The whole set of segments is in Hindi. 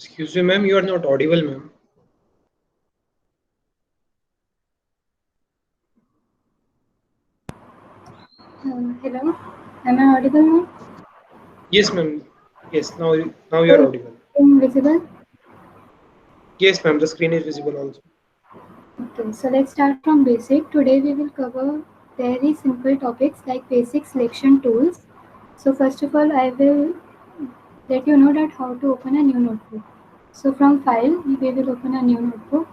Excuse me, ma'am, you are not audible, ma'am. Hello, am I audible now? Yes, ma'am. Yes, now you So are it's audible. invisible. Yes, ma'am, the screen is visible also. Okay, so let's start from basic. Today we will cover very simple topics like basic selection tools. So first of all, I will let you know that how to open a new notebook. So from file, we will open a new notebook.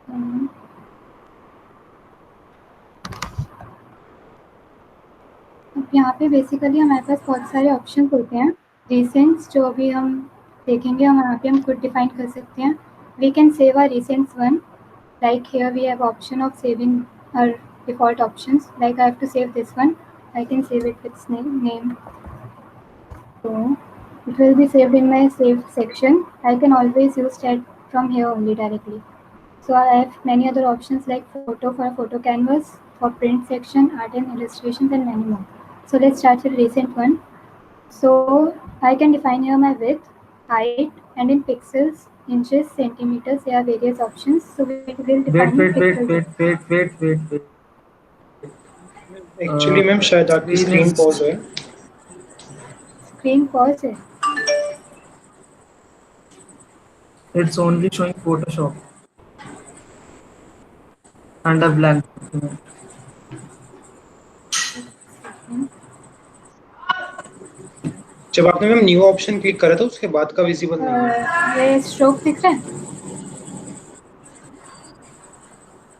Um, अब यहाँ पे बेसिकली हमारे पास बहुत सारे ऑप्शन होते हैं रिसेंट्स जो अभी हम देखेंगे हम यहाँ पे हम खुद डिफाइन कर सकते हैं we can save our recents one like here we have option of saving our default options like I have to save this one I can save it with its name so it will be saved in my saved section I can always use chat from here only directly so I have many other options like photo for a photo canvas for print section art and illustrations and many more so let's start with recent one so I can define here my width height and in pixels inches centimeters there are various options so we will define in pixels only. Actually ma'am शायद आपकी स्क्रीन पॉज है. स्क्रीन पॉज है It's only showing Photoshop and a blank document. जब आपने मैम न्यू ऑप्शन क्लिक करा था उसके बाद का विजिबल नहीं है. ये स्ट्रोक दिख रहा है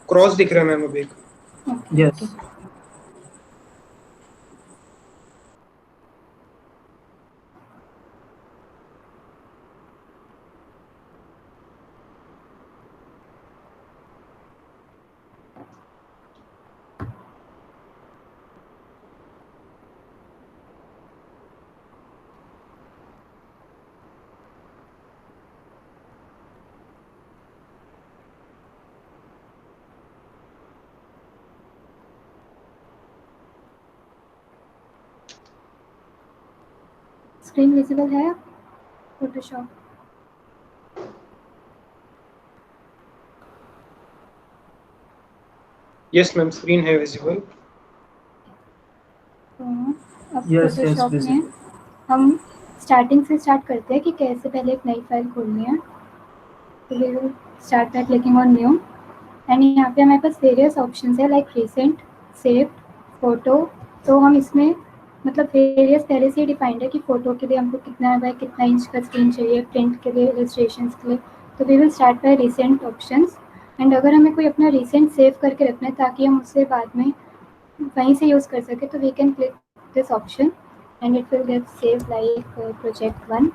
क्रॉस दिख रहा है मैम अब एक. Okay okay Yes. Screen visible है फोटोशॉप यस मैम, स्क्रीन है विजिबल. तो अब Yes, yes, फोटोशॉप में visible. हम स्टार्टिंग से स्टार्ट करते हैं कि कैसे पहले एक नई फाइल खोलनी है तो we will start by clicking on new and यहाँ पे हमारे पास वेरियस ऑप्शंस है लाइक रिसेंट सेव फोटो तो हम इसमें मतलब वेरियस पहले से ही डिफाइंड है कि फ़ोटो के लिए हमको कितना बाय कितना इंच का स्क्रीन चाहिए प्रिंट के लिए इलस्ट्रेशंस के लिए तो we will start by recent options and अगर हमें कोई अपना रिसेंट सेव करके रखना है ताकि हम उससे बाद में वहीं से यूज़ कर सकें तो we can click this option and it will get save like project one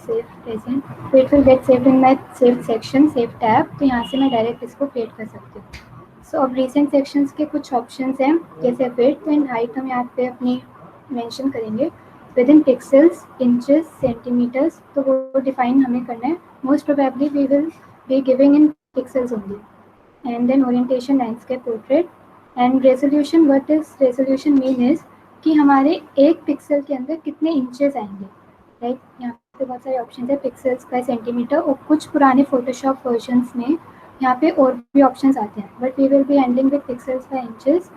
save present तो it will get saved in my save section save tab तो यहाँ से मैं डायरेक्ट इसको क्रिएट कर सकती हूँ सो अब रिसेंट सेक्शंस के कुछ ऑप्शंस हैं जैसे विड्थ एंड हाइट हम यहाँ पे अपनी मेंशन करेंगे with in pixels inches centimetres तो वो डिफाइन हमें करना है most probably we will be giving in pixels only and then orientation landscape portrait and resolution what is resolution mean is कि हमारे एक पिक्सल के अंदर कितने इंचेस आएंगे राइट यहाँ पे बहुत सारे ऑप्शन है पिक्सल्स का सेंटीमीटर और कुछ पुराने फोटोशॉप वर्जन्स में यहाँ पे और भी ऑप्शंस आते हैं but we will be handling with pixels का इंचेस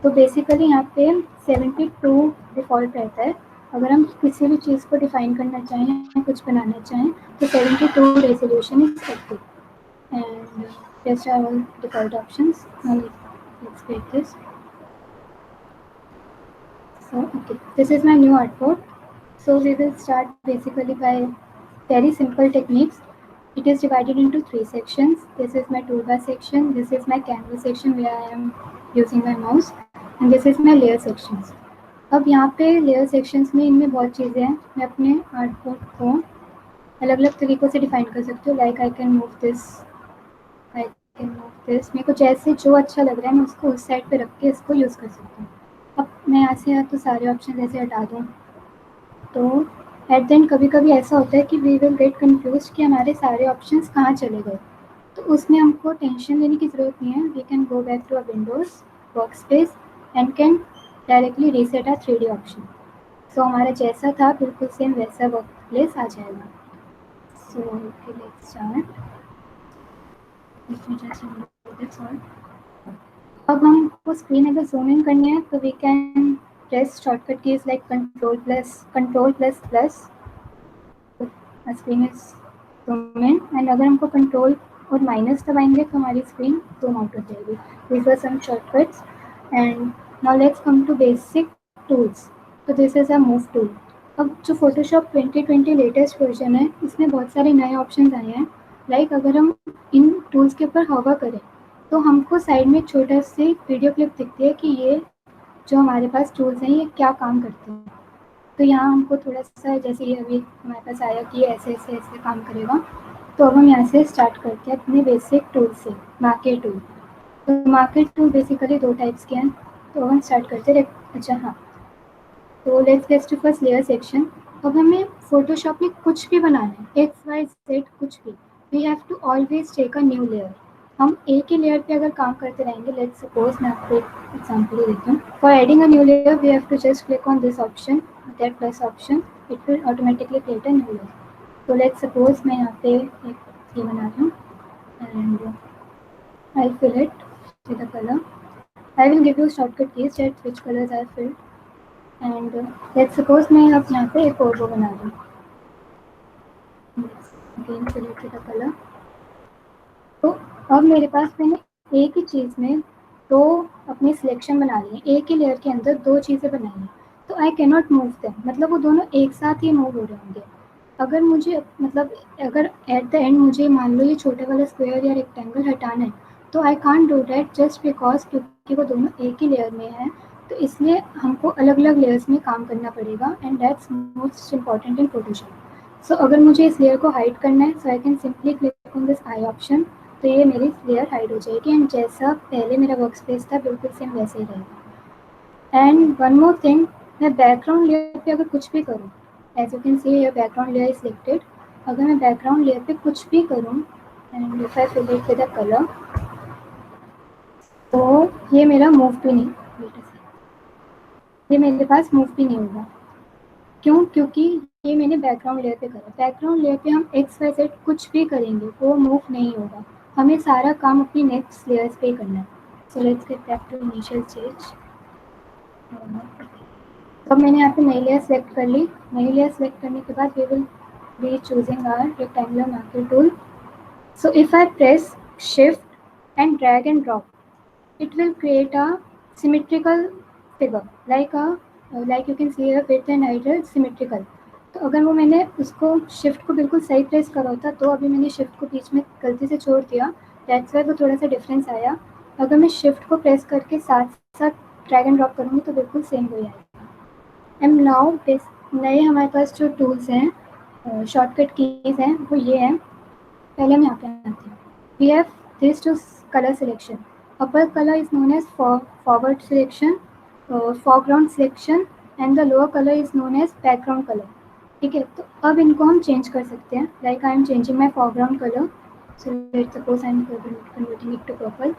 तो बेसिकली यहाँ पे 72 डिफ़ॉल्ट रहता है अगर हम किसी भी चीज़ को डिफाइन करना चाहें या कुछ बनाना चाहें तो 72 resolution is active and rest are all default options. Now let's create this. So okay, this is my new artboard. So we will start basically by very simple techniques. It is divided into three sections. This is my toolbar section. This is my canvas section where I am using my mouse, and this is my layer sections. अब यहाँ पे लेयर सेक्शंस में इनमें बहुत चीज़ें हैं मैं अपने आर्टबोर्ड को अलग अलग तरीक़ों से डिफाइन कर सकती हूँ like I can move this I can move this मेरे को जैसे जो अच्छा लग रहा है मैं उसको उस साइड पे रख के इसको यूज़ कर सकती हूँ अब मैं यहाँ से या तो सारे ऑप्शन ऐसे हटा दूँ तो एट द एंड कभी कभी ऐसा होता है कि वी विल गेट कन्फ्यूज कि हमारे सारे ऑप्शंस कहाँ चले गए, तो उसमें हमको टेंशन लेने की ज़रूरत नहीं है. We can go back to a Windows work space and can directly reset a 3D option. So हमारा जैसा था बिल्कुल सेम वैसा वर्क प्लेस आ जाएगा. So okay, let's start. That's all. अब हमको स्क्रीन अगर जूम इन करनी है तो we can press shortcut keys like control plus plus. Screen is zoom in, and अगर हमको कंट्रोल और माइनस दबाएंगे तो हमारी स्क्रीन जूम आउट हो जाएगी. These are some shortcuts. And now let's come to basic tools. तो this is a move tool. अब जो फोटोशॉप 2020 लेटेस्ट वर्जन है इसमें बहुत सारे नए ऑप्शन आए हैं. लाइक अगर हम इन टूल्स के ऊपर हवा करें तो हमको साइड में एक छोटा सी वीडियो क्लिप दिखती है कि ये जो हमारे पास टूल्स हैं ये क्या काम करते हैं. तो यहाँ हमको थोड़ा सा, जैसे ये अभी हमारे पास आया कि ये ऐसे ऐसे ऐसे काम करेगा, तो अब हम यहाँ से स्टार्ट करते हैं अपने बेसिक टूल से. Market tool. तो मार्केट टूल बेसिकली 2 टाइप्स के हैं. तो हम स्टार्ट करते हैं. अच्छा हाँ, तो let's get to first layer section. अब हमें फोटोशॉप में कुछ भी बनाना है, एक्स वाई जेड कुछ भी, we have to always take a new layer. हम एक ही लेयर पे अगर काम करते रहेंगे, लेट्स सपोज मैं आपको एक एग्जांपल देती हूँ. For adding a new layer we have to just click on this option, that plus option, it will automatically create a new layer. तो लेट्स सपोज मैं यहाँ पे एक ये बना रही हूँ and I fill it with a color. I will give you shortcut keys that which colors I filled. And let's suppose मैं अब यहाँ पे एक और वो बना रही हूँ. Again fill the colour. तो अब मेरे पास मैंने एक ही चीज़ में दो अपनी सिलेक्शन बना ली है, एक ही लेयर के अंदर दो चीज़ें बनाई हैं. तो I can not move them, मतलब वो दोनों एक साथ ही मूव हो रहे होंगे. अगर मुझे मतलब अगर एट द एंड मुझे मान लो ये छोटे वाला स्क्वायर या रेक्टेंगल हटाना है, तो I can't do that just because क्योंकि वो दोनों एक ही लेयर में है. तो इसलिए हमको अलग अलग लेयर्स में काम करना पड़ेगा and that's most important in Photoshop. So अगर मुझे इस लेयर को हाइड करना है, so I can simply click on this eye option. तो ये मेरी लेयर हाइड हो जाएगी एंड जैसा पहले मेरा वर्क स्पेस था बिल्कुल सेम वैसे ही रहेगा. एंड वन मोर थिंग, मैं बैकग्राउंड लेयर पे अगर कुछ भी करूँ, as you can see your background layer is selected. अगर मैं बैकग्राउंड लेयर पे कुछ भी करूँ and if I fill it with a colour, तो ये मेरा मूव भी नहीं, ये मेरे पास मूव भी नहीं होगा. क्यों? क्योंकि ये मैंने बैकग्राउंड लेयर पे करा. बैकग्राउंड लेयर पे हम एक्स वाई जेड कुछ भी करेंगे वो मूव नहीं होगा. हमें सारा काम अपनी नेक्स्ट लेयर्स पे करना है. So let's get back to initial stage. अब मैंने यहाँ पे नई लेयर सेलेक्ट कर ली. नई लेयर सेलेक्ट करने के बाद we will be choosing our rectangular marker tool. So if I press shift and drag and drop, it will create a symmetrical figure like you can see here width and height is symmetrical. तो अगर वो मैंने उसको शिफ्ट को बिल्कुल सही प्रेस करा होता, तो अभी मैंने शिफ्ट को बीच में गलती से छोड़ दिया, दैट्स वाई वो थोड़ा सा डिफरेंस आया. अगर मैं शिफ्ट को प्रेस करके साथ साथ ड्रैग एंड ड्रॉप करूँगी तो बिल्कुल सेम हो जाएगा. एंड नाउ नए हमारे पास जो टूल्स हैं, शॉर्टकट कीज हैं, वो ये हैं. पहले हम यहाँ पे आते हैं. We have this two colour selection. Upper color is known as forward selection, foreground selection, and the lower color is known as background color. ठीक है, तो अब इनको हम चेंज कर सकते हैं. Like I am changing my foreground color. So let's suppose I am converting it to purple,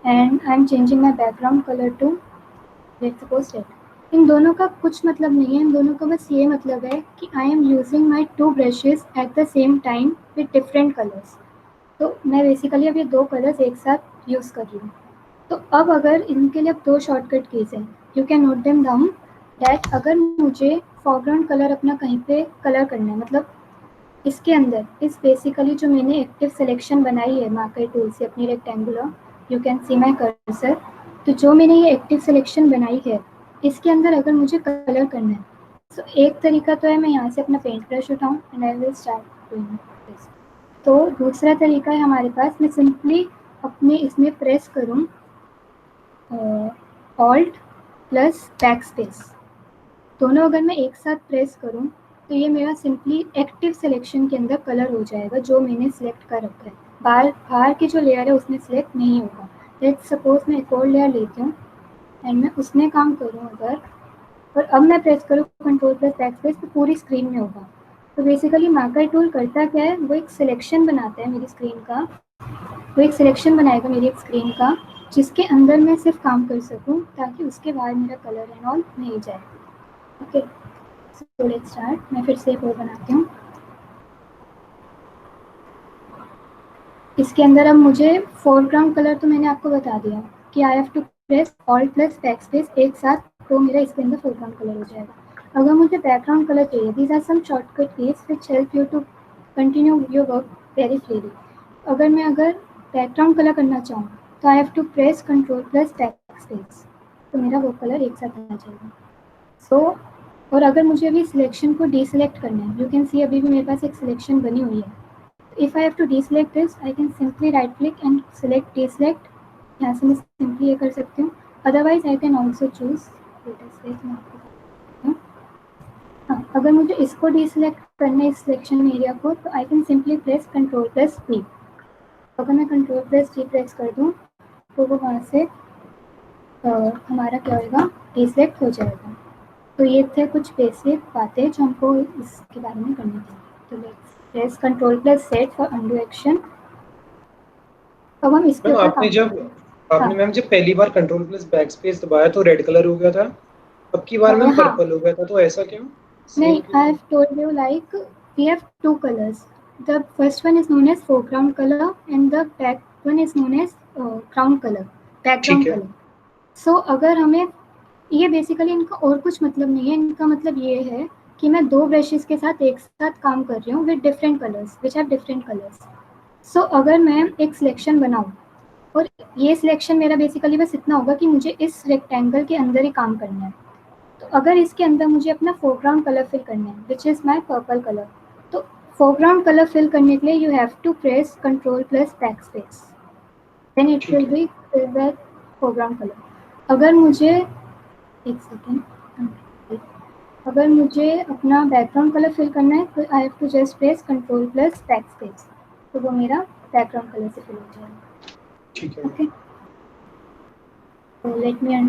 and I am changing my background color to let's suppose red. इन दोनों का कुछ मतलब नहीं है. इन दोनों का बस ये मतलब है कि I am using my two brushes at the same time with different colors. तो मैं बेसिकली अब ये दो कलर्स एक साथ यूज़ कर रही हूँ. तो अब अगर इनके लिए अब दो शॉर्टकट कीज हैं, you can note them down. That अगर मुझे फॉरग्राउंड कलर अपना कहीं पे कलर करना है, मतलब इसके अंदर इस बेसिकली जो मैंने एक्टिव सिलेक्शन बनाई है मार्कर टूल से अपनी rectangular, you can C my cursor. तो जो मैंने ये एक्टिव सिलेक्शन बनाई है इसके अंदर अगर मुझे कलर करना है, तो एक तरीका तो है मैं यहाँ से अपना पेंट ब्रश उठाऊँ and I will start doing this. तो दूसरा तरीका है हमारे पास, मैं सिंपली अपने इसमें प्रेस करूँ ऑल्ट प्लस बैक स्पेस. दोनों अगर मैं एक साथ प्रेस करूँ तो ये मेरा सिंपली एक्टिव सिलेक्शन के अंदर कलर हो जाएगा जो मैंने सिलेक्ट कर रखा है. बाहर की जो लेयर है उसमें सिलेक्ट नहीं होगा. लेट्स सपोज मैं एक और लेयर लेती हूँ एंड मैं उसमें काम करूँ अगर, और अब मैं प्रेस करूँ कंट्रोल प्लस बैकस्पेस तो पूरी स्क्रीन में होगा। तो बेसिकली मार्कर टूल करता क्या है, वो एक सिलेक्शन बनाता है मेरी स्क्रीन का, वो एक सिलेक्शन बनाएगा मेरी एक स्क्रीन का, जिसके अंदर मैं सिर्फ काम कर सकूं, ताकि उसके बाद मेरा कलर एंड ऑल नहीं जाए। Okay, so let's start. मैं फिर से एक और बनाती हूँ। इसके अंदर अब मुझे फोरग्राउंड कलर तो मैंने आपको बता दिया कि I have to press alt plus backspace एक साथ, तो मेरा इसके अंदर फोरग्राउंड कलर हो जाएगा। अगर मुझे बैकग्राउंड कलर चाहिए, these are some shortcut keys which help you to continue your work very freely. अगर बैकग्राउंड कलर करना चाहूँ तो I have to press control plus backspace, तो मेरा वो कलर एक साथ आ जाएगा। सो और अगर मुझे अभी सिलेक्शन को डीसिलेक्ट करना है, यू कैन सी अभी भी मेरे पास एक सिलेक्शन बनी हुई है। If I have to deselect this, I can simply right click and select deselect. यहाँ से मैं simply ये कर सकती हूँ। Otherwise, I can also choose हाँ, अगर मुझे इसको deselect करना है इस selection एरिया को, तो I can simply press Ctrl plus D. अगर मैं Ctrl plus D प्रेस कर दूँ तो वो वहाँ से हमारा क्या होगा, deselect हो जाएगा। तो ये थे कुछ बेसिक बातें जो हमको इसके बारे में करनी थी। तो let's press control plus set for undo action. अब हम इसके ऊपर आपने मैम जब पहली बार कंट्रोल प्लस बैकस्पेस दबाया तो रेड कलर हो गया था, अब की बार मैम पर्पल हो गया था, तो ऐसा क्यों? नहीं, I have told you like we have two colours, the first one is known as foreground colour and the back one is known as ground colour, background colour. So अगर हमें ये बेसिकली इनका और कुछ मतलब नहीं है, इनका मतलब ये है कि मैं दो ब्रशेस के साथ एक साथ काम कर रही हूँ with different colours which have different colours. So अगर मैं एक सिलेक्शन बनाऊँ और ये सिलेक्शन मेरा बेसिकली बस इतना होगा कि मुझे इस रेक्टेंगल के अंदर ही काम करना है, तो अगर इसके अंदर मुझे अपना फोरग्राउंड कलर फिल करना है which is my purple colour, तो फोरग्राउंड कलर फिल करने के लिए you have to press control plus backspace, then it will be fill the foreground colour. अगर मुझे एक सेकेंड, अगर मुझे अपना बैकग्राउंड कलर फिल करना है तो I have to just press control plus backspace, तो वो मेरा बैकग्राउंड कलर से फिल हो जाएगा। ठीक है। ओके, तो let me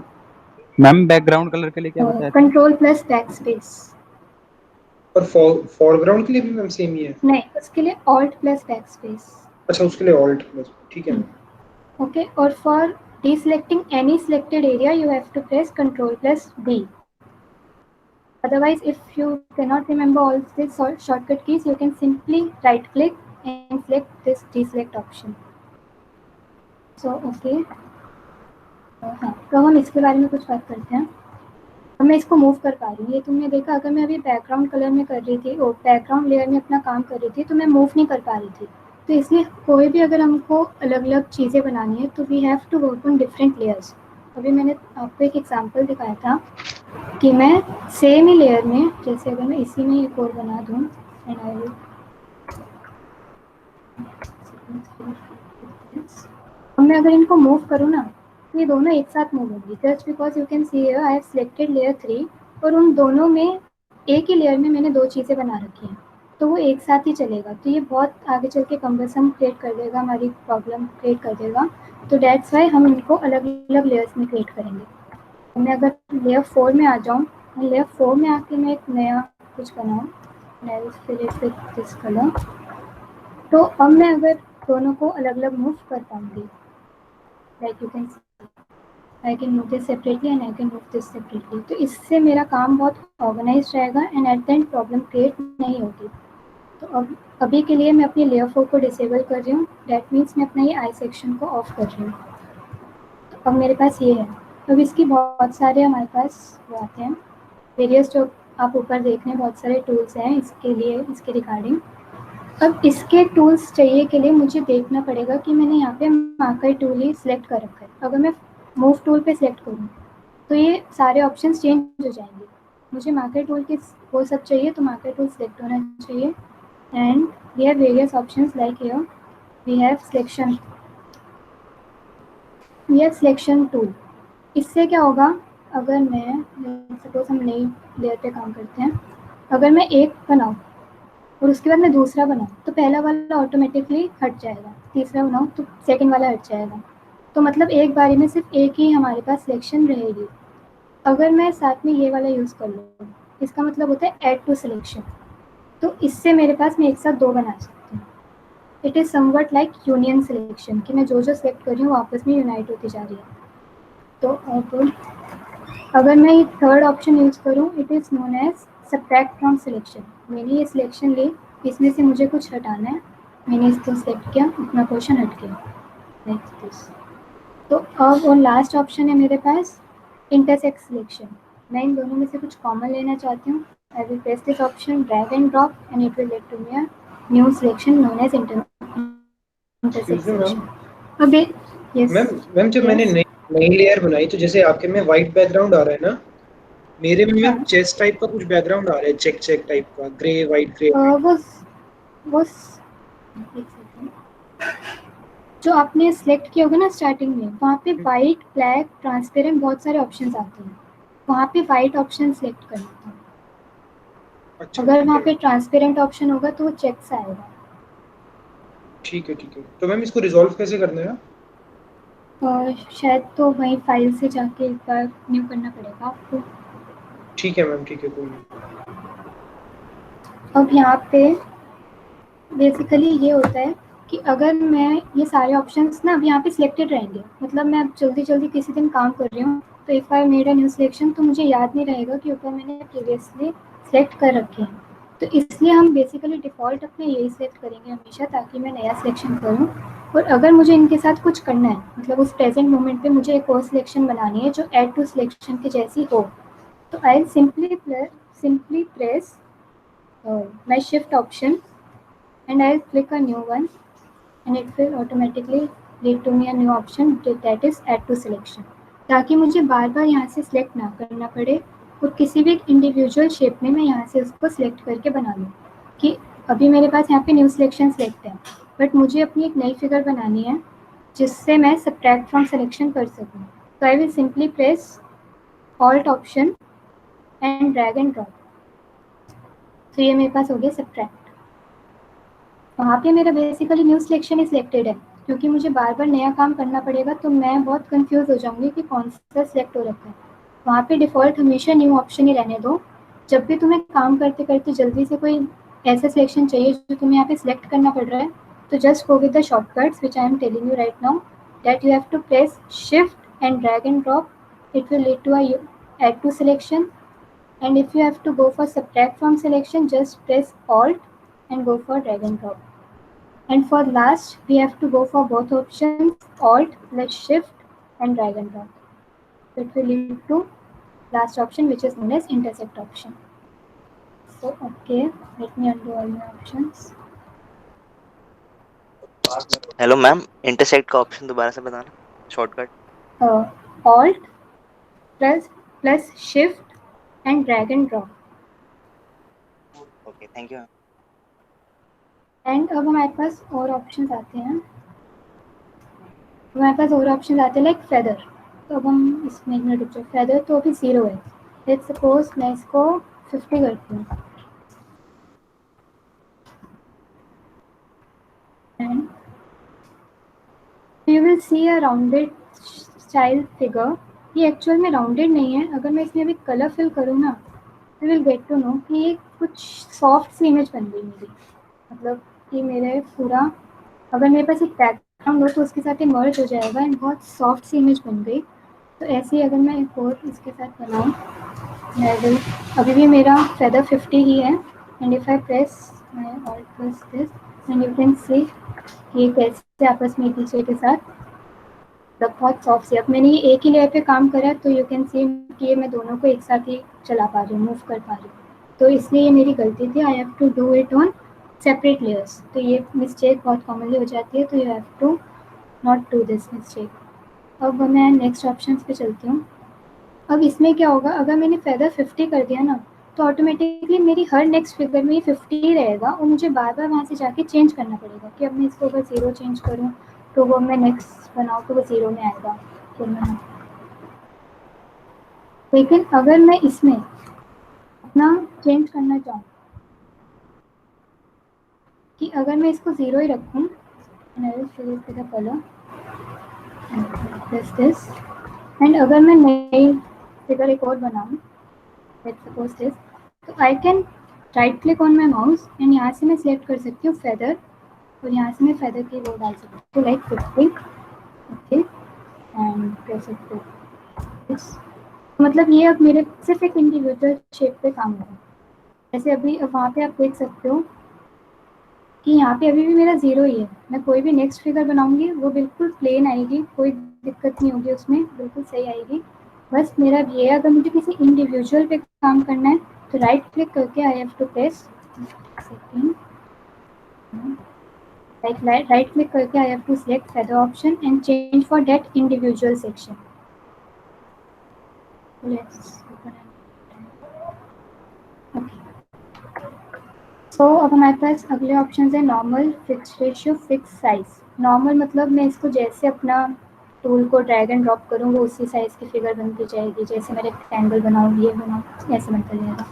ma'am background colour के लिए क्या बताया? Control plus backspace. और फोरग्राउंड के लिए भी मैम सेम ही है? नहीं, उसके लिए ऑल्ट प्लस बैकस्पेस। अच्छा, उसके लिए ऑल्ट प्लस, ठीक है। ओके, और for deselecting any selected area you have to press Ctrl plus D. Otherwise, if you cannot remember all these shortcut keys, you can simply right click and select this deselect option. So okay, हाँ, तो हम इसके बारे में कुछ बात करते हैं। अब मैं इसको मूव कर पा रही हूँ, ये तुमने देखा अगर मैं अभी बैकग्राउंड कलर में कर रही थी और बैकग्राउंड लेयर में अपना काम कर रही थी तो मैं मूव नहीं कर पा रही थी। तो इसलिए कोई भी अगर हमको अलग अलग चीज़ें बनानी है तो we have to work on different layers. अभी मैंने आपको एक एग्जांपल दिखाया था कि मैं सेम ही लेयर में, जैसे अगर मैं इसी में एक और बना दूँ एंड आई विल, अब मैं अगर इनको मूव करूँ ना तो ये दोनों एक साथ मूव होंगी, just because you can see here I have selected layer 3 और उन दोनों में एक ही लेयर में मैंने दो चीज़ें बना रखी हैं, तो वो एक साथ ही चलेगा। तो ये बहुत आगे चल के कम्बरसम क्रिएट कर देगा, हमारी प्रॉब्लम क्रिएट कर देगा। तो डेट्स वाई हम इनको अलग अलग लेयर्स में क्रिएट करेंगे। तो मैं अगर लेयर 4 में आ जाऊँ, लेयर 4 में आके मैं एक नया कुछ बनाऊँ, फिर दिस कलर, तो अब मैं अगर दोनों को अलग अलग मूव कर पाऊँगी, like you can I can move this separately and I can move this separately. तो इससे मेरा काम बहुत ऑर्गेनाइज रहेगा and at the end problem create नहीं होगी। तो अब अभी के लिए मैं अपनी लेयर 4 को डिसेबल कर रही हूँ, डैट मीन्स मैं अपना ये आई सेक्शन को ऑफ कर रही हूँ। तो अब मेरे पास ये है। अब इसकी बहुत सारे हमारे पास वो आते हैं वेरियस, जो आप ऊपर देख रहे हैं बहुत सारे टूल्स हैं इसके लिए, इसके रिगार्डिंग। अब इसके टूल्स चाहिए के लिए मुझे देखना पड़ेगा कि मैंने यहाँ पे मार्कर टूल ही सिलेक्ट कर रखा है। अगर मैं मूव टूल पे सिलेक्ट करूँ तो ये सारे ऑप्शंस चेंज हो जाएंगे। मुझे मार्कर टूल के वो सब चाहिए तो मार्कर टूल सिलेक्ट होना चाहिए and we have various options like here we have selection tool. इससे क्या होगा, अगर मैं सपोज हम नई लेयर पे काम करते हैं, अगर मैं एक बनाऊँ और उसके बाद मैं दूसरा बनाऊँ तो पहला वाला ऑटोमेटिकली हट जाएगा, तीसरा बनाऊँ तो सेकंड वाला हट जाएगा। तो मतलब एक बारी में सिर्फ एक ही हमारे पास सिलेक्शन रहेगी। अगर मैं साथ में ये वाला यूज़ कर लूँ, इसका मतलब होता है ऐड टू सिलेक्शन, तो इससे मेरे पास मैं एक साथ 2 बना सकती हूँ। It is somewhat like union selection कि मैं जो सेलेक्ट कर रही हूँ वो आपस में यूनाइट होती जा रही है। तो अब अगर मैं ये थर्ड ऑप्शन यूज़ करूँ, it is known as subtract from selection. मैंने ये सिलेक्शन ली, इसमें से मुझे कुछ हटाना है, मैंने इसको सेलेक्ट किया, अपना क्वेश्चन हट गया, लाइक दिस। तो अब और लास्ट ऑप्शन है मेरे पास इंटरसेक्ट सिलेक्शन। मैं इन दोनों में से कुछ कॉमन लेना चाहती हूँ। I will press this option, drag and drop, and it will lead to me a new selection known as intersect excuse me ma'am. Selection. अब यस मैम जब मैंने यस नई नई लेयर बनाई तो जैसे आपके में वाइट बैकग्राउंड आ रहा है ना, मेरे में मैम हाँ, चेस्ट टाइप का कुछ बैकग्राउंड आ रहा है, चेक चेक टाइप का, ग्रे वाइट ग्रे। वो एक सेकंड, जो आपने सेलेक्ट किया होगा ना स्टार्टिंग में, वहाँ पे वाइट, ब्लैक, ट्रांसपेरेंट बहुत सारे ऑप्शंस आते हैं, वहाँ पे वाइट ऑप्शन सेलेक्ट करना था। अच्छा अगर ठीक वहाँ है पे ट्रांसपेरेंट ऑप्शन होगा तो वो चेक आएगा। ठीक है ठीक है। तो मैम इसको रिजॉल्व कैसे करना है? और शायद तो वहीं फाइल से जाके एक बार न्यू करना पड़ेगा आपको। ठीक है मैम, ठीक है, कोई नहीं। अब यहाँ पे बेसिकली ये होता है कि अगर मैं ये सारे ऑप्शंस ना अब यहाँ पे सिलेक्टेड रहेंगे, मतलब मैं अब जल्दी जल्दी किसी दिन काम कर रही हूँ तो if I made a new selection तो मुझे याद नहीं रहेगा कि ऊपर मैंने प्रीवियसली सेलेक्ट कर रखे हैं। तो इसलिए हम बेसिकली डिफ़ॉल्ट अपने यही सेलेक्ट करेंगे हमेशा, ताकि मैं नया सिलेक्शन करूँ। और अगर मुझे इनके साथ कुछ करना है, मतलब उस प्रेजेंट मोमेंट पे मुझे एक और सिलेक्शन बनानी है जो ऐड टू सिलेक्शन के जैसी हो, तो I simply press my shift option and I'll click a new one, and it will automatically lead to me a new option that is add to selection, ताकि मुझे बार बार यहाँ से सिलेक्ट ना करना पड़े और किसी भी इंडिविजुअल शेप में मैं यहाँ से उसको सिलेक्ट करके बना लूँ। कि अभी मेरे पास यहाँ पे न्यू सिलेक्शन सेलेक्ट है, बट मुझे अपनी एक नई फिगर बनानी है जिससे मैं सब्ट्रैक्ट फ्रॉम सिलेक्शन कर सकूँ। तो I will simply press alt option and drag and drop. तो ये मेरे पास हो गया सब्ट्रैक्ट। वहाँ पे मेरा बेसिकली न्यू सिलेक्शन ही सिलेक्टेड है, क्योंकि मुझे बार बार नया काम करना पड़ेगा तो मैं बहुत कंफ्यूज हो जाऊंगी कि कौन सा सिलेक्ट हो रखा है। वहाँ पे डिफ़ॉल्ट हमेशा न्यू ऑप्शन ही रहने दो। जब भी तुम्हें काम करते करते जल्दी से कोई ऐसा सिलेक्शन चाहिए जो तुम्हें यहाँ पे सिलेक्ट करना पड़ रहा है, तो just go with the shortcuts which I am telling you right now, that you have to press shift and drag and drop. It will lead to a add to selection, and if you have to go for subtract from selection, just press alt and go for drag and drop. And for last, we have to go for both options, Alt plus Shift and drag and drop. So it will lead to last option, which is known as intersect option. So okay, let me undo all my options. Hello ma'am, intersect का ऑप्शन दोबारा से बताना, shortcut. Alt plus Shift and drag and drop. Okay, thank you. And अब हमारे पास और ऑप्शंस आते हैं, लाइक फेदर। तो अब हम इसमें एक मिनट रुक जाओ, फेदर तो अभी 0 है। लेट्स सपोज मैं इसको 50 करती हूँ, and you will see a rounded child figure. ये एक्चुअल में राउंडेड नहीं है। अगर मैं इसमें अभी कलर फिल करूँ ना, तो विल गेट टू नो कि ये कुछ सॉफ्ट सी इमेज बन गई मेरी, मतलब कि मेरे पूरा, अगर मेरे पास एक बैकग्राउंड हो तो उसके साथ ये मर्ज हो जाएगा एंड बहुत सॉफ्ट सी इमेज बन गई। तो ऐसे ही अगर मैं एक और इसके साथ बनाऊँ, मैं विल, अभी भी मेरा फेदर 50 ही है, and if I press my alt plus this, and you can सी कि कैसे आपस में एक दूसरे के साथ बहुत सॉफ्ट सी। अब मैंने ये एक ही लेयर पे काम करा तो यू कैन सी कि ये मैं दोनों को एक साथ ही चला पा रही हूँ, मूव कर पा रही हूँ। तो इसलिए ये मेरी गलती थी, I have to do it on separate layers. तो ये मिस्टेक बहुत कॉमनली हो जाती है, तो you have to not do this mistake. अब मैं नेक्स्ट ऑप्शन पे चलती हूँ। अब इसमें क्या होगा, अगर मैंने फेदर 50 कर दिया ना, तो ऑटोमेटिकली मेरी हर नेक्स्ट फिगर में 50 ही रहेगा और मुझे बार बार वहाँ से जाके चेंज करना पड़ेगा कि अब मैं इसको अगर 0 चेंज करूँ तो वो मैं नेक्स्ट बनाऊँ तो वो 0 में आएगा। तो मैं, लेकिन अगर मैं इसमें अपना चेंज करना चाहूँ कि अगर मैं इसको 0 ही रखूँ, कलर दिस एंड अगर मैं नई फिगर एक और बनाऊँ, लेट्स सपोज दिस, तो I can write click on my mouse and यहाँ से मैं सिलेक्ट कर सकती हूँ फेदर, और यहाँ से मैं फेदर की वो डाल सकती हूँ लाइक 50, ओके, एंड कर सकते हो। मतलब ये अब मेरे सिर्फ एक इंडिविजुअल शेप पे काम हो रहा है। जैसे अभी वहाँ पे आप देख सकते हो कि यहाँ पे अभी भी मेरा 0 ही है। मैं कोई भी नेक्स्ट फिगर बनाऊंगी वो बिल्कुल प्लेन आएगी, कोई दिक्कत नहीं होगी उसमें, बिल्कुल सही आएगी। बस मेरा ये है, अगर मुझे किसी इंडिविजुअल पे काम करना है तो राइट क्लिक करके I have to press right click करके I have to select feather option and change for that individual section. Let's open it. Okay. So अब हमारे पास अगले ऑप्शन है normal, fix ratio, fix size. Normal मतलब मैं इसको जैसे अपना टूल को ड्रैग एंड ड्रॉप करूँ वो उसी साइज़ की फिगर बनती जाएगी, जैसे मैं रेक्टेंगल बनाऊँ, ये बनाऊँ, ऐसे बनता जाएगा।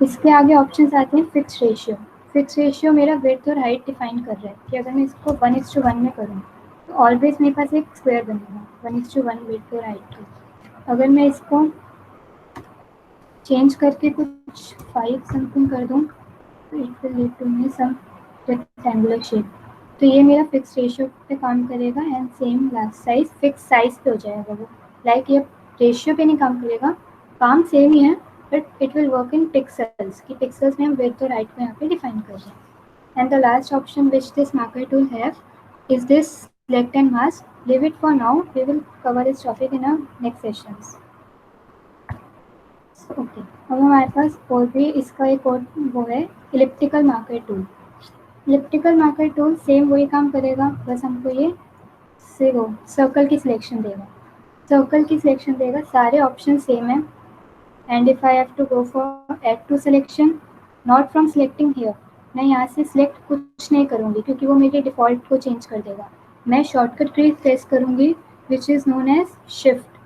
इसके आगे ऑप्शंस आते हैं फिक्स रेशियो। फिक्स रेशियो मेरा विड्थ और हाइट डिफाइन कर रहा है कि अगर मैं इसको 1:1 में करूँ तो ऑलवेज मेरे पास एक स्क्वायर बनेगा 1:1 विड्थ और हाइट का। अगर मैं इसको चेंज करके कुछ 5 समथिंग कर दूँ तो it will lead to me some rectangular shape. तो ये मेरा फिक्स रेशियो पे काम करेगा and same last size fix size पे हो जाएगा वो। लाइक ये रेशियो पे नहीं काम करेगा, काम सेम ही है but it will work in pixels, कि पिक्सल्स में हम विड्थ और हाइट को यहाँ पे डिफाइन कर रहे हैं। And the last option which this marker tool have is this select and mask. Leave it for now, we will cover this topic in our next sessions. Okay, अब हमारे पास और भी इसका एक और वो है elliptical marker tool. Elliptical marker tool same वही काम करेगा, बस हमको ये से वो सर्कल की सिलेक्शन देगा, सर्कल की सिलेक्शन देगा, सारे ऑप्शन सेम है। And if I have to go for add to selection, not from selecting here, मैं यहाँ से सिलेक्ट कुछ नहीं करूँगी क्योंकि वो मेरे डिफ़ॉल्ट को चेंज कर देगा। मैं शॉर्टकट की प्रेस करूँगी which is known as shift.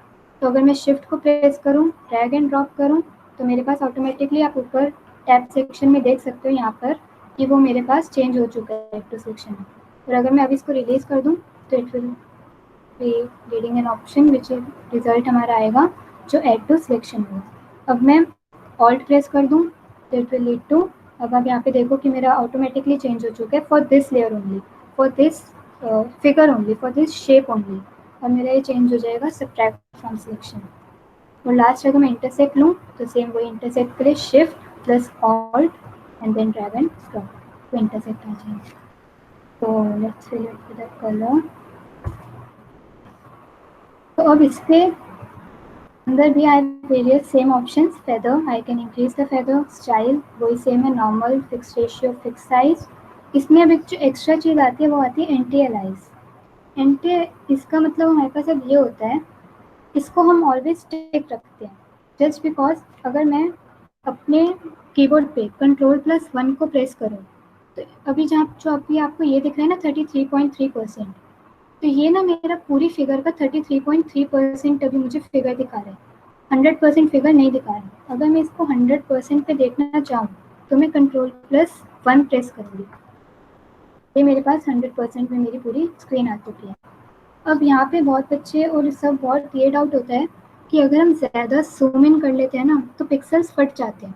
तो अगर मैं शिफ्ट को प्रेस करूँ, ड्रैग एंड ड्रॉप करूँ, तो मेरे पास ऑटोमेटिकली आप ऊपर टैब सेक्शन में देख सकते हो यहाँ पर कि वो मेरे पास चेंज हो चुका है ऐड टू सिलेक्शन में। और अगर मैं अभी इसको रिलीज़ कर दूँ तो it will be reading an option which result हमारा आएगा जो ऐड टू सिलेक्शन में। अब मैं ऑल्ट प्रेस कर दूँ तो इट विल लीड टू, अब आप यहाँ पे देखो कि मेरा ऑटोमेटिकली चेंज हो चुका है for this layer only, for this figure only, for this shape only. और मेरा ये चेंज हो जाएगा सब्ट्रैक्ट फ्रॉम सिलेक्शन। और लास्ट अगर मैं इंटरसेक्ट लूँ तो सेम वही इंटरसेक्ट के लिए shift plus alt and then drag and drop, तो इंटरसेक्ट आ जाएगा। तो let's fill it with the colour. तो अब इसके अंदर भी आई various same options. Feather, I can increase the feather, style वही सेम है, normal, fix ratio, fix size. इसमें अब एक जो एक्स्ट्रा चीज़ आती है वो आती है एंटी अलाइज। एंटी, इसका मतलब हमारे पास अब ये होता है, इसको हम ऑलवेज टिक रखते हैं जस्ट बिकॉज अगर मैं अपने कीबोर्ड पे Ctrl+1 को प्रेस करूँ तो अभी जहाँ जो अभी आपको ये दिख रहा है ना 33.3%, तो ये ना मेरा पूरी फिगर का 33.3% अभी मुझे फिगर दिखा रहा है, 100% फिगर नहीं दिखा रहा है। अगर मैं इसको 100% पे देखना चाहूँ तो मैं Ctrl+1 प्रेस करूँगी, ये मेरे पास 100% में मेरी पूरी स्क्रीन आ चुकी है। अब यहाँ पे बहुत बच्चे और सब बहुत ये डाउट होता है कि अगर हम ज़्यादा जूम इन कर लेते हैं ना तो पिक्सल्स फट जाते हैं।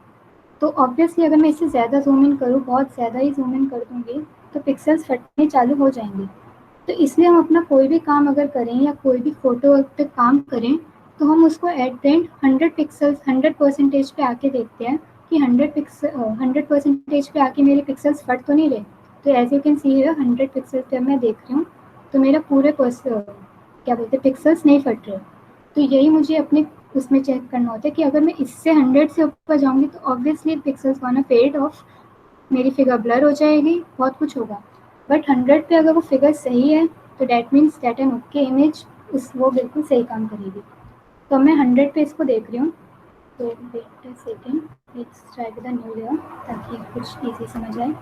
तो ऑब्वियसली अगर मैं इससे ज़्यादा जूम इन करूँ, बहुत ज़्यादा ही जूम इन कर दूँगी तो पिक्सल्स फटने चालू हो जाएंगे। तो इसलिए हम अपना कोई भी काम अगर करें या कोई भी फोटो पे काम करें तो हम उसको एट द एंड 100% पे आके देखते हैं कि 100% पे आके मेरे पिक्सल्स फट तो नहीं रहे। तो एज यू कैन सी है 100 पिक्सल्स पे मैं देख रही हूँ तो मेरा पूरे क्या बोलते हैं पिक्सल्स नहीं फट रहे। तो यही मुझे अपने उसमें चेक करना होता है कि अगर मैं इससे 100 से ऊपर जाऊँगी तो ऑब्वियसली पिक्सल्स वाना फेड ऑफ, मेरी फिगर ब्लर हो जाएगी, बहुत कुछ होगा। बट 100 पे अगर वो फिगर सही है तो that means that an okay image, उस वो बिल्कुल सही काम करेगी। तो मैं 100 पे इसको देख रही हूँ, तो wait a second, let's try with a new layer ताकि कुछ ईजी समझ आए।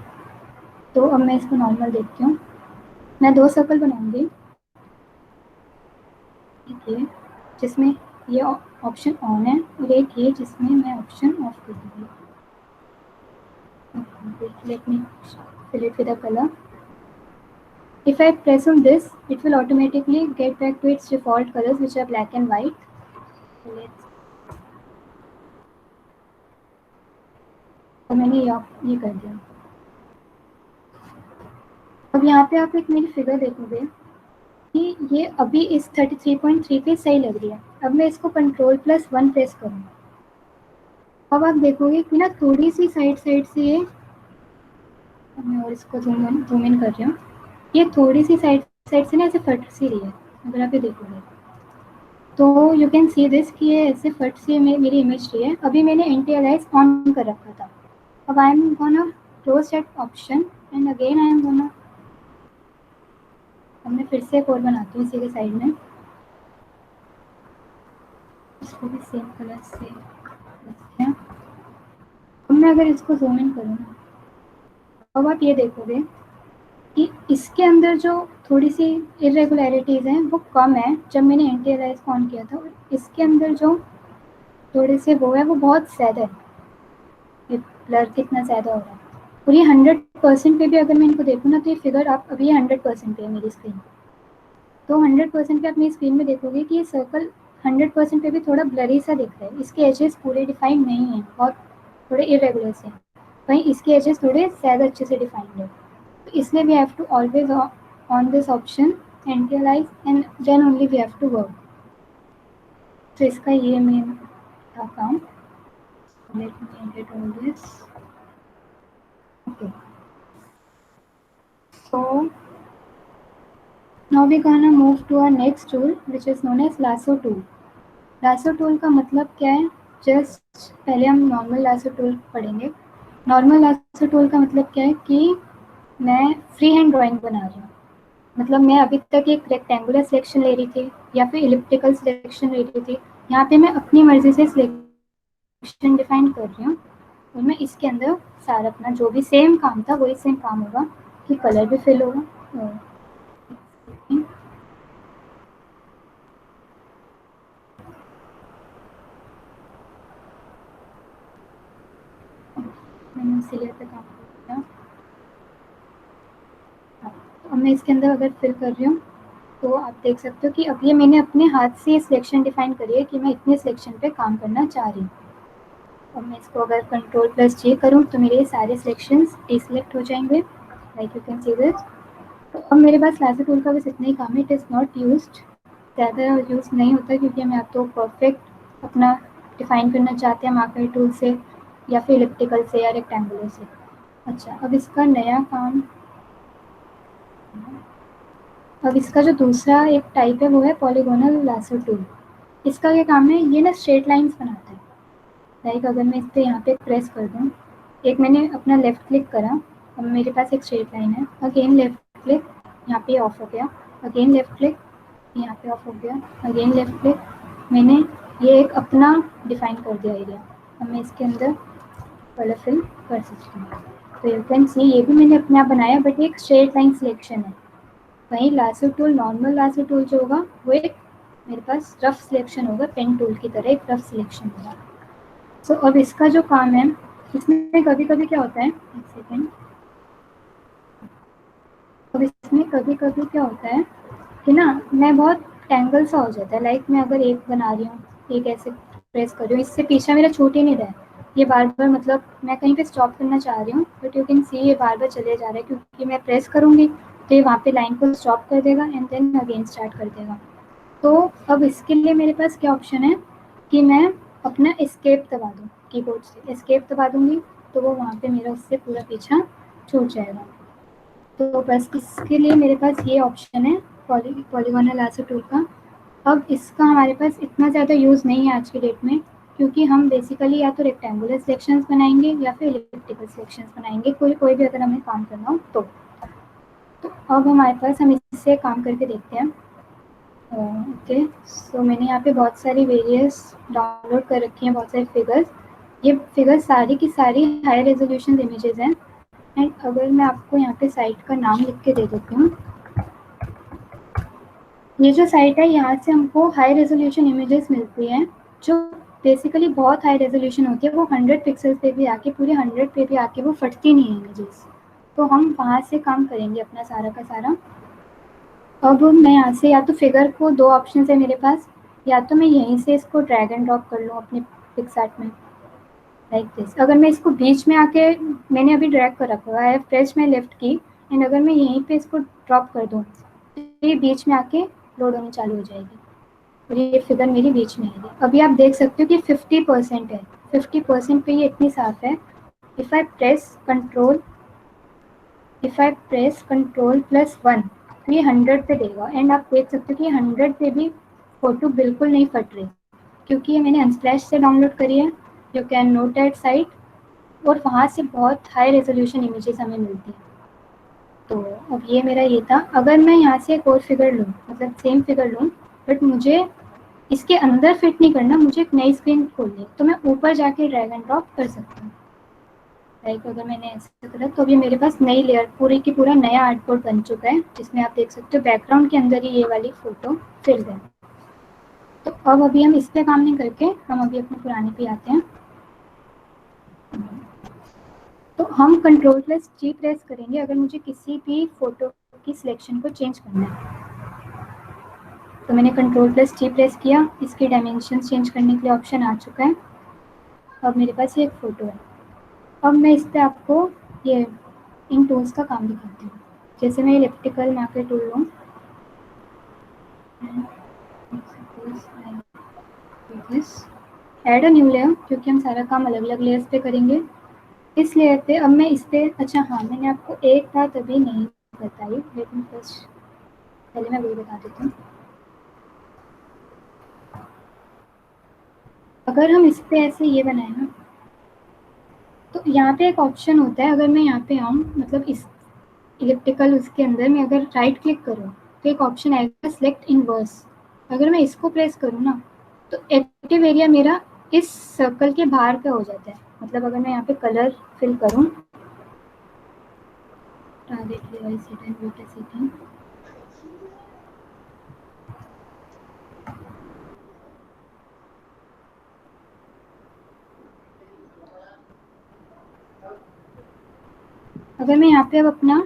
तो अब मैं इसको नॉर्मल देखती हूँ, मैं 2 सर्कल बनाऊँगी, एक ये जिसमें ये ऑप्शन ऑन है और एक ये जिसमें मैं ऑप्शन ऑफ कर दूँगी। Let me fill it with a color. If I press on this, it will automatically get back to its default colors, which are black and white. So let's तो मैंने ये कर दिया। अब यहाँ पे आप एक मेरी फिगर देखोगे कि ये अभी इस 33.3 पे सही लग रही है। अब मैं इसको Ctrl+1 प्रेस करूँगा, अब आप देखोगे कि ना थोड़ी सी साइड से ये, अब मैं और इसको जूम इन कर रही हूँ, ये थोड़ी सी साइड से ना ऐसे फट सी रही है। अगर आप ये देखोगे तो यू कैन सी दिस कि ये ऐसे फट सी मेरी इमेज रही है। अभी मैंने एंटी अलाइज ऑन कर रखा था। अब I am gonna close that option and again I am gonna, अब मैं फिर से एक और बनाती हूँ इसी के साइड में, इसको भी सेम कलर से रखते हैं। अब मैं अगर इसको जूम इन करूँ ना, अब आप ये देखोगे कि इसके अंदर जो थोड़ी सी इरेगुलरिटीज़ हैं वो कम है जब मैंने एंटी अलाइज ऑन किया था, और इसके अंदर जो थोड़े से वो है वो बहुत ज़्यादा है। ये ब्लर कितना ज़्यादा हो रहा है, और ये 100% पे भी अगर मैं इनको देखूँ ना तो ये फिगर आप अभी 100% पे है मेरी स्क्रीन। तो 100% पे आप मेरी स्क्रीन में देखोगे कि ये सर्कल 100% पे भी थोड़ा ब्लरी सा दिख रहा है। इसके एजेस पूरे डिफाइंड नहीं हैं और थोड़े इरेगुलर से हैं, वहीं इसके एजेस थोड़े ज़्यादा अच्छे से डिफाइंड है। तो इसलिए we have to always on this option anti alias and then only we have to work. तो इसका ये मेन था काम। Let me edit all this. Okay, so now we gonna move to our next tool which is known as lasso tool. Lasso tool का मतलब क्या है? जस्ट पहले हम नॉर्मल लासो टूल पढ़ेंगे। नॉर्मल लासो टूल का मतलब क्या है कि मैं फ्री हैंड ड्राइंग बना रही हूँ, मतलब मैं अभी तक एक रेक्टेंगुलर सिलेक्शन ले रही थी या फिर इलिप्टिकल सिलेक्शन ले रही थी। यहाँ पे मैं अपनी मर्जी से सिलेक्शन डिफाइन कर रही हूँ और मैं इसके अंदर सारा अपना जो भी सेम काम था वही सेम काम होगा कि कलर भी फिल होगा। मैंने इसी लेयर पे काम किया। अब मैं इसके अंदर अगर फिल कर रही हूँ तो आप देख सकते हो कि अब ये मैंने अपने हाथ से सिलेक्शन डिफाइन करी है कि मैं इतने सिलेक्शन पे काम करना चाह रही हूँ। अब मैं इसको अगर Ctrl+J करूँ तो मेरे सारे सिलेक्शंस डिसेलेक्ट हो जाएंगे, like you can see this. तो अब मेरे पास लासो टूल का बस इतना ही काम है। इट इज़ नॉट यूज्ड, ज़्यादा यूज़ नहीं होता क्योंकि हम या तो परफेक्ट अपना डिफाइन करना चाहते हैं मार्कर टूल से या फिर इलिप्टिकल से या रेक्टेंगुलर से। अच्छा, अब इसका नया काम, अब इसका जो दूसरा एक टाइप है वो है पॉलीगोनल लासो टूल। इसका क्या काम है? ये ना स्ट्रेट लाइंस बनाता है। लाइक अगर मैं इस पर यहाँ पे प्रेस कर दूँ, एक मैंने अपना लेफ़्ट क्लिक करा, अब मेरे पास एक स्ट्रेट लाइन है। अगेन लेफ़्ट क्लिक, यहाँ पे ऑफ हो गया। अगेन लेफ़्ट क्लिक, यहाँ पे ऑफ हो गया। अगेन लेफ़्ट क्लिक, मैंने ये एक अपना डिफाइन कर दिया एरिया। अब मैं इसके अंदर कलर फिल कर सकती हूँ। तो यू कैन सी ये भी मैंने अपने आप बनाया, बट एक स्ट्रेट लाइन सिलेक्शन है। वहीं lasso tool, normal lasso tool जो होगा वो एक मेरे पास रफ सिलेक्शन होगा, पेन टूल की तरह एक रफ सिलेक्शन होगा। सो अब इसका जो काम है, इसमें कभी कभी क्या होता है, एक सेकेंड, अब इसमें कभी कभी क्या होता है कि ना मैं बहुत टेंगल सा हो जाता है। लाइक मैं अगर एक बना रही हूँ, एक ऐसे प्रेस कर रही हूँ, इससे पीछा मेरा छूट ही नहीं रहा है। ये बार बार, मतलब मैं कहीं पे स्टॉप करना चाह रही हूँ बट यू कैन सी ये बार बार चले जा रहा है क्योंकि मैं प्रेस करूँगी तो ये वहाँ पे लाइन को स्टॉप कर देगा एंड देन अगेन स्टार्ट कर देगा। तो अब इसके लिए मेरे पास क्या ऑप्शन है कि मैं अपना एस्केप दबा दूँ, कीबोर्ड से एस्केप दबा दूँगी तो वो वहाँ पे मेरा उससे पूरा पीछा छूट जाएगा। तो बस इसके लिए मेरे पास ये ऑप्शन है पॉलीगोनल लासो टूल का। अब इसका हमारे पास इतना ज़्यादा यूज़ नहीं है आज की डेट में क्योंकि हम बेसिकली या तो रेक्टेंगुलर सेक्शंस बनाएंगे या फिर इलिप्टिकल सेक्शंस बनाएंगे, कोई भी अगर हमें काम करना हो तो अब हमारे पास, हम इससे काम करके देखते हैं। ओके, सो मैंने यहाँ पे बहुत सारी वेरियस डाउनलोड कर रखी हैं, बहुत सारी फिगर्स। ये फिगर्स सारी की सारी हाई रेजोल्यूशन इमेजेस हैं। एंड अगर मैं आपको यहाँ पे साइट का नाम लिख के दे देती हूँ, ये जो साइट है यहाँ से हमको हाई रेजोल्यूशन इमेजेस मिलती हैं जो बेसिकली बहुत हाई रेजोल्यूशन होती है। वो 100 पिक्सल्स पे भी आके, पूरे 100 पे भी आके वो फटती नहीं है इमेजेस। तो हम वहाँ से काम करेंगे अपना सारा का सारा। अब मैं यहाँ से या तो फिगर को, दो ऑप्शन है मेरे पास, या तो मैं यहीं से इसको ड्रैग एंड ड्रॉप कर लूँ अपने पिक्सआर्ट में, लाइक दिस। अगर मैं इसको बीच में आके, मैंने अभी ड्रैग कर रखा है, I have pressed my left की, एंड अगर मैं यहीं पे इसको ड्रॉप कर दूँ तो ये बीच में आके लोड होनी चालू हो जाएगी और ये फिगर मेरी बीच में आएगी। अभी आप देख सकते हो कि 50% है, 50% पे ये इतनी साफ है। इफ़ आई प्रेस कंट्रोल+1 तो ये 100 पे देगा, एंड आप देख सकते हो कि 100 पे भी फ़ोटो बिल्कुल नहीं फट रही, क्योंकि ये मैंने अनस्प्लैश से डाउनलोड करी है, you can note that site, और वहाँ से बहुत हाई रेजोल्यूशन इमेजेस हमें मिलती हैं। तो अब ये मेरा ये था। अगर मैं यहाँ से एक और फिगर लूँ, मतलब सेम फिगर लूँ, बट मुझे इसके अंदर फिट नहीं करना, मुझे एक नई स्क्रीन खोलनी, तो मैं ऊपर जाके ड्रैग एंड ड्रॉप कर सकती हूँ। लाइक अगर मैंने ऐसे करा तो अभी मेरे पास नई लेयर, पूरी की पूरा नया आर्टबोर्ड बन चुका है, जिसमें आप देख सकते हो बैकग्राउंड के अंदर ही ये वाली फ़ोटो फिल है। तो अब अभी हम इस पे काम नहीं करके हम अभी अपने पुराने पे आते हैं। तो हम कंट्रोल+G प्रेस करेंगे अगर मुझे किसी भी फ़ोटो की सिलेक्शन को चेंज करना है। तो मैंने कंट्रोल+G प्रेस किया, इसके डायमेंशंस चेंज करने के लिए ऑप्शन आ चुका है। अब मेरे पास ये एक फ़ोटो है। अब मैं इस पे आपको ये इन टूल्स का काम दिखाती हूँ। जैसे मैं इलिप्टिकल मार्कर टूल लूँ, ऐड अ न्यू लेयर, क्योंकि हम सारा काम अलग अलग लेयर्स पे करेंगे। इस लेयर पे अब मैं इस पे, अच्छा हाँ, मैंने आपको एक बात अभी नहीं बताई, लेकिन फर्स्ट पहले मैं वही बता देती हूँ। अगर हम इस पे ऐसे ये बनाए ना, तो यहाँ पे एक ऑप्शन होता है, अगर मैं यहाँ पे आऊँ, मतलब इस इलिप्टिकल उसके अंदर मैं अगर राइट क्लिक करूँ तो एक ऑप्शन आएगा सेलेक्ट इनवर्स। अगर मैं इसको प्रेस करूँ ना तो एक्टिव एरिया मेरा इस सर्कल के बाहर पे हो जाता है। मतलब अगर मैं यहाँ पे कलर फिल करूँ, target level setting, weight setting, अगर मैं यहाँ पे अब अपना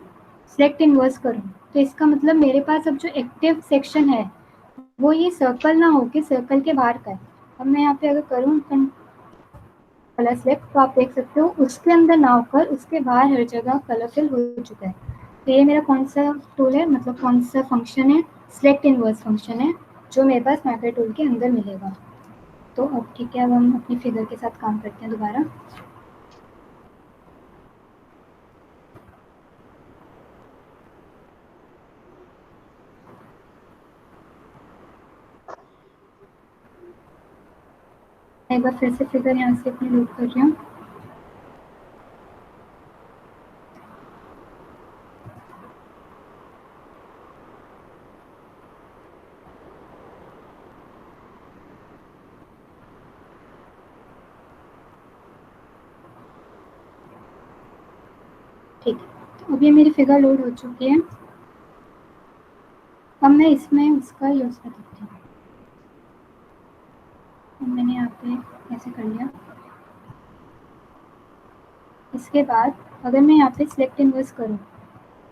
सेलेक्ट इनवर्स करूँ तो इसका मतलब मेरे पास अब जो एक्टिव सेक्शन है वो ये सर्कल ना होके सर्कल के बाहर का है। अब मैं यहाँ पे अगर करूँ कलर सेलेक्ट, तो आप देख सकते हो उसके अंदर ना होकर उसके बाहर हर जगह कलर फिल हो चुका है। तो ये मेरा कौन सा टूल है, मतलब कौन सा फंक्शन है, सेलेक्ट इनवर्स फंक्शन है, जो मेरे पास मार्कर टूल के अंदर मिलेगा। तो अब ठीक है, अब हम अपनी फिगर के साथ काम करते हैं दोबारा। एक बार फिर से फिगर यहाँ से अपनी लोड कर रही हूँ। ठीक है, तो अब ये मेरी फिगर लोड हो चुकी है। अब मैं इसमें उसका यूज़ कर सकती हूँ। अब मैंने यहाँ पे ऐसे कर लिया। इसके बाद अगर मैं यहाँ पे सिलेक्ट इनवर्स करूँ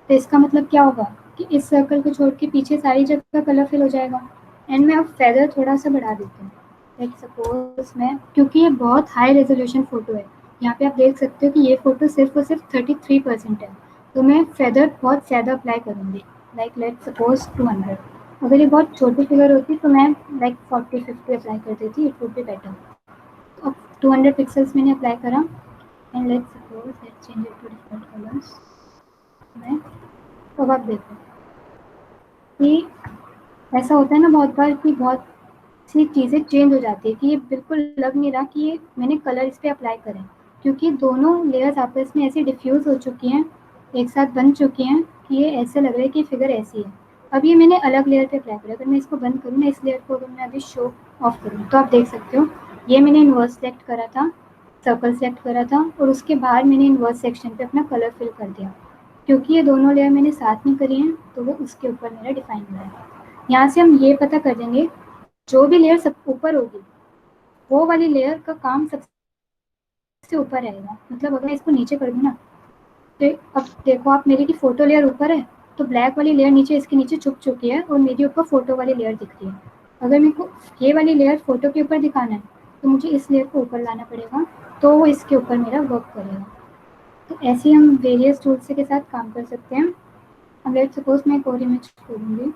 तो इसका मतलब क्या होगा कि इस सर्कल को छोड़ के पीछे सारी जगह कलर फिल हो जाएगा। एंड मैं अब फेदर थोड़ा सा बढ़ा देती हूँ, लाइक सपोज मैं, क्योंकि ये बहुत हाई रेजोल्यूशन फ़ोटो है, यहाँ पे आप देख सकते हो कि ये फ़ोटो सिर्फ और सिर्फ 33% है, तो मैं फेदर बहुत ज़्यादा अप्लाई करूँगी, लाइक लेट सपोज 200। अगर ये बहुत छोटी फिगर होती तो मैं लाइक 40-50 अप्लाई कर देती, इट वुड बी बेटर। अब 200 पिक्सल्स मैंने अप्लाई करा, and let's suppose let's change it to different colours. मैं अब आप देखो कि ऐसा होता है ना बहुत बार कि बहुत सी चीज़ें चेंज हो जाती है, कि ये बिल्कुल लग नहीं रहा कि ये मैंने कलर इस पे अप्लाई करें, क्योंकि दोनों लेयर्स आपस में ऐसे डिफ्यूज़ हो चुकी हैं, एक साथ बन चुकी हैं कि ये ऐसे लग रहा है कि फिगर ऐसी है। अब ये मैंने अलग लेयर पे अप्लाई करा, अगर मैं इसको बंद करूँ ना, इस लेयर को अगर मैं अभी शो ऑफ करूँ तो आप देख सकते हो ये मैंने इनवर्स सेलेक्ट करा था, सर्कल सेलेक्ट करा था, और उसके बाद मैंने इनवर्स सेक्शन पे अपना कलर फिल कर दिया। क्योंकि ये दोनों लेयर मैंने साथ में करी हैं तो वो उसके ऊपर मेरा डिफाइन हो रहा है। यहाँ से हम ये पता कर देंगे जो भी लेयर सब ऊपर होगी वो वाली लेयर का काम सबसे ऊपर रहेगा। मतलब अगर मैं इसको नीचे कर दूँ ना, तो अब देखो आप, मेरी की फ़ोटो लेयर ऊपर है तो ब्लैक वाली लेयर नीचे इसके नीचे छुप चुकी है और मेरी ऊपर फ़ोटो वाली लेयर दिख रही है। अगर मेरे को ये वाली लेयर फ़ोटो के ऊपर दिखाना है तो मुझे इस लेयर को ऊपर लाना पड़ेगा, तो वो इसके ऊपर मेरा वर्क करेगा। तो ऐसे ही हम वेरियस टूल्स के साथ काम कर सकते हैं। अब लेट्स सपोज मैं एक और इमेज खोलूँगी।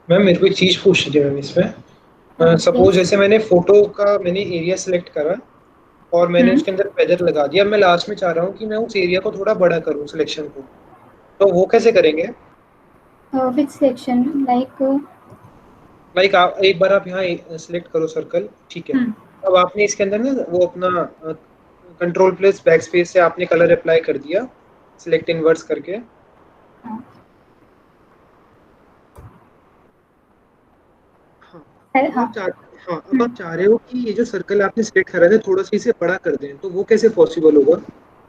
मैम मेरे को एक चीज पूछनी थी मैम इसमें। हाँ सपोज प्लीज। जैसे मैंने फोटो का मैंने एरिया सेलेक्ट करा और मैंने उसके अंदर फेदर लगा दिया। मैं लास्ट में चाह रहा हूँ कि मैं उस एरिया को थोड़ा बड़ा करूँ सिलेक्शन को, तो वो कैसे करेंगे? विच सिलेक्शन लाइक। लाइक आप एक बार आप यहाँ सिलेक्ट करो सर्कल, ठीक है। अब आपने इसके अंदर ना वो अपना कंट्रोल प्लस बैक स्पेस से आपने कलर अप्लाई कर दिया सिलेक्ट इनवर्स करके। हाँ हाँ। अब हाँ। आप चाह हाँ अब आप चाह रहे हो कि ये जो सर्कल आपने सिलेक्ट करा था थोड़ा सा इसे बड़ा कर दें, तो वो कैसे पॉसिबल होगा?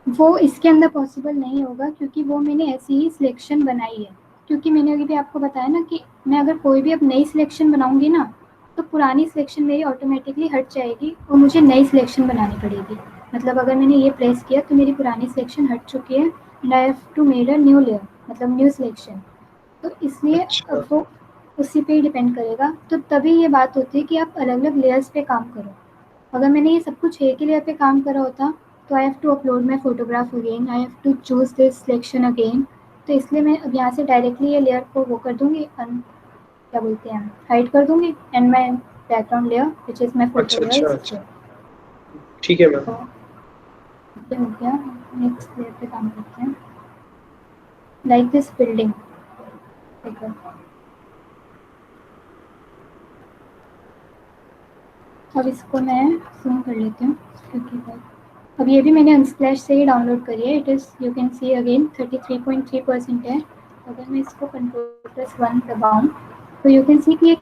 वो इसके अंदर पॉसिबल नहीं होगा क्योंकि वो मैंने ऐसी ही सिलेक्शन बनाई है। क्योंकि मैंने अभी भी आपको बताया ना कि मैं अगर कोई भी अब नई सिलेक्शन बनाऊंगी ना, तो पुरानी सिलेक्शन मेरी ऑटोमेटिकली हट जाएगी और मुझे नई सिलेक्शन बनानी पड़ेगी। मतलब अगर मैंने ये प्रेस किया तो मेरी पुरानी सिलेक्शन हट चुकी है and I have to made a new layer, मतलब न्यू सिलेक्शन। तो इसलिए अच्छा। अब वो उसी पे ही डिपेंड करेगा। तो तभी ये बात होती है कि आप अलग अलग लेयर्स पे काम करो। अगर मैंने ये सब कुछ एक ही लेयर पे काम करा होता तो I have to upload my photograph again, I have to choose this selection again. तो इसलिए मैं अब यहाँ से डायरेक्टली ये लेयर को वो कर दूँगी, क्या बोलते हैं, हाइड कर दूँगी and my background layer which is माई अच्छा फोटो लेयर अच्छा इज अच्छा। हियर। ठीक है मैम। तो ये हो गया। नेक्स्ट लेयर पे काम करते हैं, लाइक दिस बिल्डिंग। ठीक है, अब इसको मैं जूम कर लेती हूँ क्योंकि अब ये भी मैंने अनस्प्लैश से ही डाउनलोड करी है। It is you can see again 33.3% है। अगर मैं इसको Ctrl+1 दबाऊँ तो यू कैन सी कि ये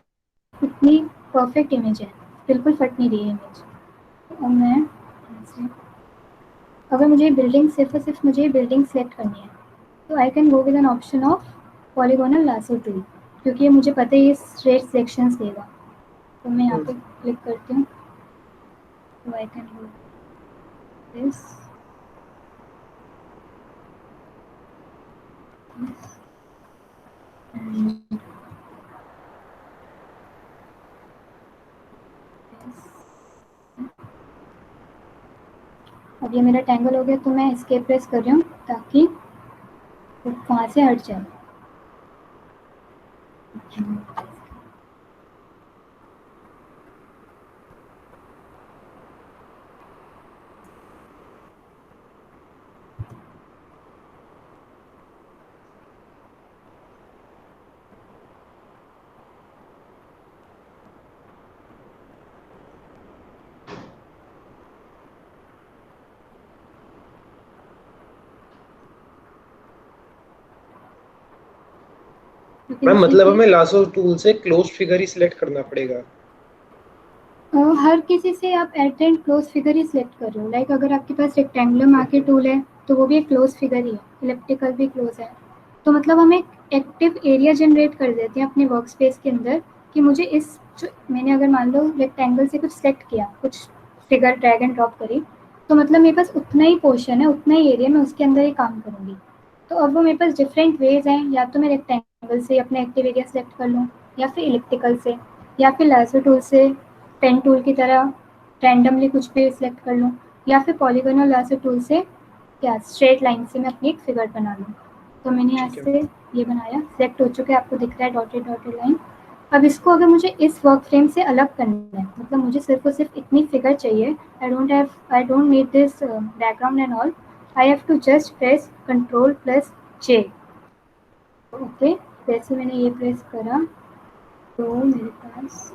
कितनी परफेक्ट इमेज है, बिल्कुल फट नहीं रही है इमेज। अब मैं अगर मुझे बिल्डिंग सिर्फ और सिर्फ मुझे बिल्डिंग सेलेक्ट करनी है तो I can go with an option of polygonal lasso tool, क्योंकि ये मुझे पता है ये स्ट्रेट सेक्शंस देगा। तो मैं यहाँ पे क्लिक करती हूँ, तो आई कैन गो दिस। अब ये मेरा टैंगल हो गया तो मैं एस्केप प्रेस कर रही हूँ ताकि वो वहाँ से हट जाए। You can मैम see मतलब कि हमें लासो टूल से क्लोज फिगर ही सिलेक्ट करना पड़ेगा? हर किसी से आप एट एंड क्लोज फिगर ही सिलेक्ट कर रहे हो। लाइक अगर आपके पास रेक्टेंगुलर मार्केट टूल है तो वो भी एक क्लोज फिगर ही है, इलिप्टिकल भी क्लोज है। तो मतलब हम एक एक्टिव एरिया जनरेट कर देते हैं अपने वर्क स्पेस के अंदर कि मुझे इस जो मैंने अगर मान लो रेक्टेंगल से कुछ सेलेक्ट किया, कुछ फिगर ड्रैग एंड ड्रॉप करी, तो मतलब मेरे पास उतना ही पोर्शन है, उतना ही एरिया, मैं उसके अंदर ही काम करूँगी। तो अब वो मेरे पास डिफरेंट वेज हैं, या तो मैं रेक्टेंगल से अपने एक्टिव एरिया सेलेक्ट कर लूँ, या फिर इलिप्टिकल से, या फिर लासो टूल से पेन टूल की तरह रैंडमली कुछ भी सिलेक्ट कर लूँ, या फिर पॉलीगोनल लासो टूल से क्या स्ट्रेट लाइन से मैं अपनी एक फिगर बना लूँ। तो मैंने यहाँ ठीक है। से ये बनाया, सिलेक्ट हो चुका है, आपको दिख रहा है डॉटेड डॉटेड लाइन। अब इसको अगर मुझे इस वर्क फ्रेम से अलग करना है, मतलब मुझे सिर्फ और सिर्फ इतनी फिगर चाहिए, I don't need this background and all, I have to just press Ctrl+J। Okay, जैसे मैंने ये प्रेस करा तो मेरे पास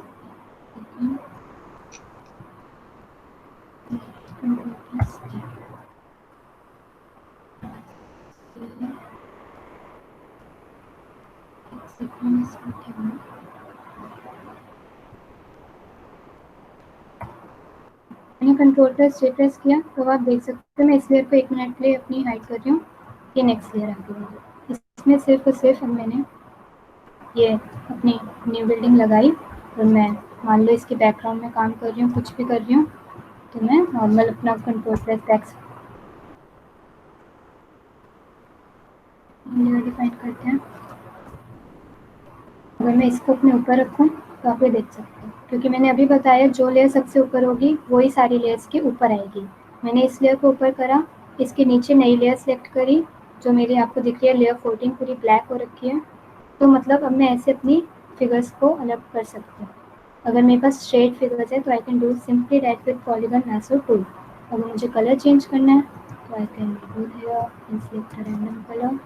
मैंने Ctrl+J प्रेस किया तो आप देख सकते हैं मैं इस लेयर को 1 मिनट के लिए अपनी हाइड कर रही हूँ। ये नेक्स्ट लेयर आ गई, इसमें सिर्फ और सिर्फ अब मैंने ये अपनी न्यू बिल्डिंग लगाई और मैं मान लो इसके बैकग्राउंड में काम कर रही हूँ, कुछ भी कर रही हूँ, तो मैं नॉर्मल अपना Ctrl+X लेयर डिफाइन करते हैं। अगर मैं इसको अपने ऊपर रखूँ तो आप ये देख सकते हैं क्योंकि मैंने अभी बताया जो लेयर सबसे ऊपर होगी वही सारी लेयर्स के ऊपर आएगी। मैंने इस लेयर को ऊपर करा, इसके नीचे नई लेयर सेलेक्ट करी जो मेरी आपको दिख रही है लेयर 14 पूरी ब्लैक हो रखी है। तो मतलब अब मैं ऐसे अपनी फिगर्स को अलग कर सकती हूँ। अगर मेरे पास स्ट्रेट फिगर्स है तो I can do simply that with polygon मैसो टूल। अगर मुझे कलर चेंज करना है तो I can do here and select a random colour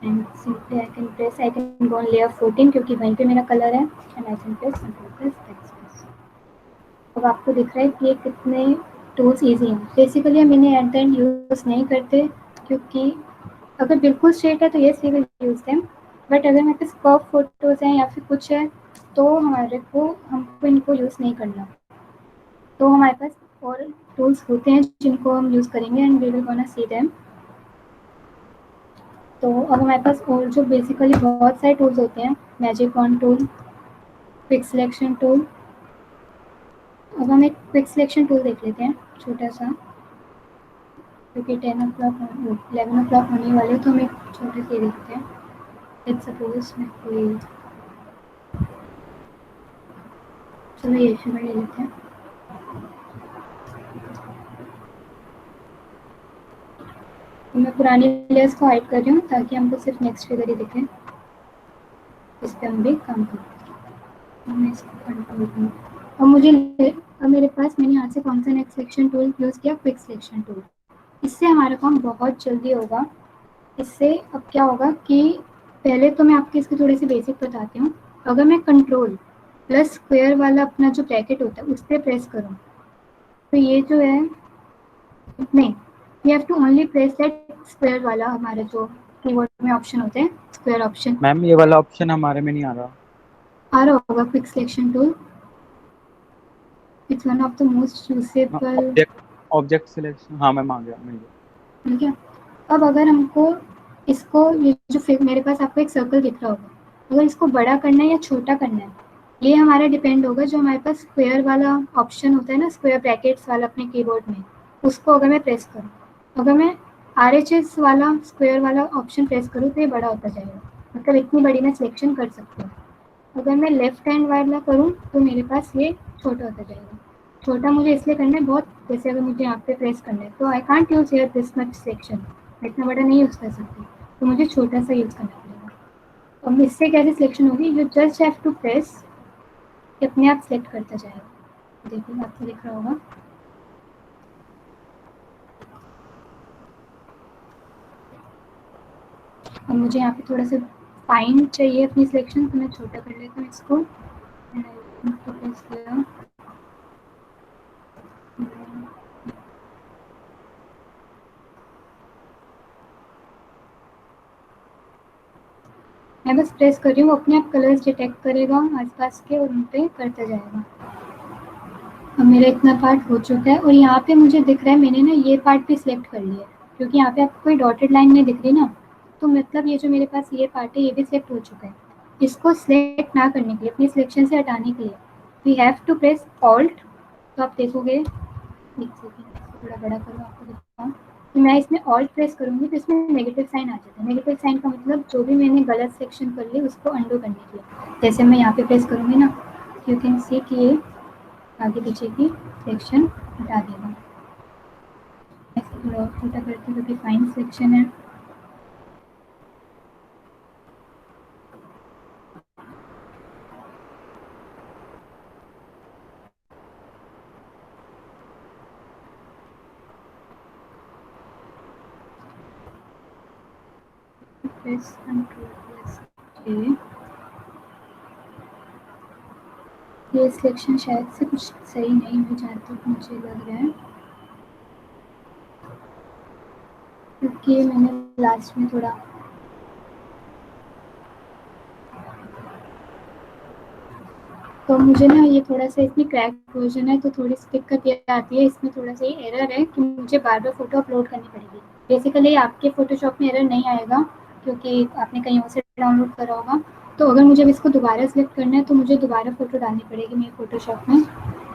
and simply I can press, I can go on layer 14 क्योंकि वहीं पे मेरा कलर है and I can press control plus backspace. अब आपको दिख रहा है कि ये कितने टूल्स ईजी हैं। बेसिकली हम इन्हें एट द एंड यूज़ नहीं करते क्योंकि अगर बिल्कुल स्ट्रेट है तो ये we will use them, but अगर मेरे पास कर्व फोटोज़ हैं या फिर कुछ है तो हमको इनको यूज़ नहीं करना। तो हमारे पास और टूल्स होते हैं जिनको हम यूज़ करेंगे and we will gonna see them. तो अब हमारे पास और जो बेसिकली बहुत सारे टूल्स होते हैं, magic wand tool, quick selection tool. अब हम एक क्विक सिलेक्शन टूल देख लेते हैं छोटा सा, क्योंकि 11 o'clock होने वाले तो हम एक छोटे से देखते हैं। लेट्स सपोज मैं कोई चलो ये फिगर ले लेते हैं। तो मैं पुरानी लेयर्स को हाइड कर रही हूँ ताकि हमको सिर्फ नेक्स्ट फिगर ही दिखे, इस पर हम भी काम करें। मैं इसको कंट्रोल करूँ। अब मेरे पास मैंने यहाँ से कौन सा नेक्स्ट सिलेक्शन टूल यूज़ किया, क्विक सिलेक्शन टूल। इससे हमारा काम बहुत जल्दी होगा। इससे अब क्या होगा कि पहले तो मैं आपकी इसकी थोड़ी सी बेसिक बताती हूँ। अगर मैं कंट्रोल प्लस स्क्वायर वाला अपना जो ब्रैकेट होता है उस पर प्रेस करूँ तो ये जो है नहीं, we have to only press that square वाला, हमारे जो कीबोर्ड में ऑप्शन होते हैं स्क्वायर ऑप्शन। मैम ये वाला ऑप्शन हमारे में नहीं आ रहा होगा quick selection tool. It's one of the most usable object selection. हाँ मैम आ गया, मिल गया। ठीक है। अब अगर हमको इसको ये जो मेरे पास आपको एक सर्कल दिख रहा होगा, अगर इसको बड़ा करना है या छोटा करना है ये हमारा डिपेंड होगा। जो हमारे पास स्क्वायर वाला ऑप्शन होता है ना, स्क्वायर ब्रैकेट्स वाला अपने कीबोर्ड में, उसको अगर मैं प्रेस करूँ, अगर मैं RHS वाला स्क्वायर वाला ऑप्शन प्रेस करूँ तो ये बड़ा होता जाएगा, मतलब इतनी बड़ी मैं सिलेक्शन कर सकती हूँ। अगर मैं लेफ्ट हैंड वाला करूँ तो मेरे पास ये छोटा होता जाएगा। छोटा मुझे इसलिए करना है बहुत, जैसे अगर मुझे यहाँ पे प्रेस करना है तो I can't use here this much selection, इतना बड़ा नहीं यूज़ कर सकती, तो मुझे छोटा सा यूज़ करना पड़ेगा। अब इससे कैसे सिलेक्शन होगी, you just have to press, अपने आप सेलेक्ट करता जाएगा। देखिए आपको दिख रहा होगा। अब मुझे यहाँ पे थोड़ा सा फाइन चाहिए अपनी सिलेक्शन, तो मैं छोटा कर लेता हूँ इसको। प्रेस किया, मैं बस प्रेस कर रही हूँ, अपने आप कलर्स डिटेक्ट करेगा आसपास के और उन पे करता जाएगा। अब मेरा इतना पार्ट हो चुका है और यहाँ पे मुझे दिख रहा है मैंने ना ये पार्ट भी सिलेक्ट कर लिया, क्योंकि यहाँ पे आपको कोई डॉटेड लाइन नहीं दिख रही ना, तो मतलब ये जो मेरे पास ये पार्ट है ये भी सिलेक्ट हो चुका है। इसको सिलेक्ट ना करने के लिए, अपनी सिलेक्शन से हटाने के लिए we have to press alt. तो आप देखोगे, एक सेकेंड थोड़ा बड़ा करो आपको दिखाऊँ, तो मैं इसमें ऑल्ट प्रेस करूँगी तो इसमें नेगेटिव साइन आ जाता है। नेगेटिव साइन का मतलब जो भी मैंने गलत सेक्शन कर ली उसको अंडू करने के लिए। जैसे मैं यहाँ पे प्रेस करूँगी ना, यू कैन सी कि ये आगे पीछे की सेक्शन हटा देगा। ऐसे थोड़ा छोटा करके क्योंकि फाइन सेक्शन है। प्रेस कंट्रोल प्लस ए, ये सिलेक्शन शायद से कुछ सही नहीं है जहाँ तक मुझे लग रहा है, क्योंकि मैंने लास्ट में थोड़ा तो मुझे ना ये थोड़ा सा इसमें क्रैक वर्जन है तो थोड़ी सी दिक्कत ये आती है, इसमें थोड़ा सा ये एरर है कि मुझे बार बार फ़ोटो अपलोड करनी पड़ेगी। बेसिकली आपके फ़ोटोशॉप में एरर नहीं आएगा क्योंकि आपने कहीं और से डाउनलोड करा होगा। तो अगर मुझे इसको दोबारा सेलेक्ट करना है तो मुझे दोबारा फ़ोटो डालनी पड़ेगी मेरे फ़ोटोशॉप में,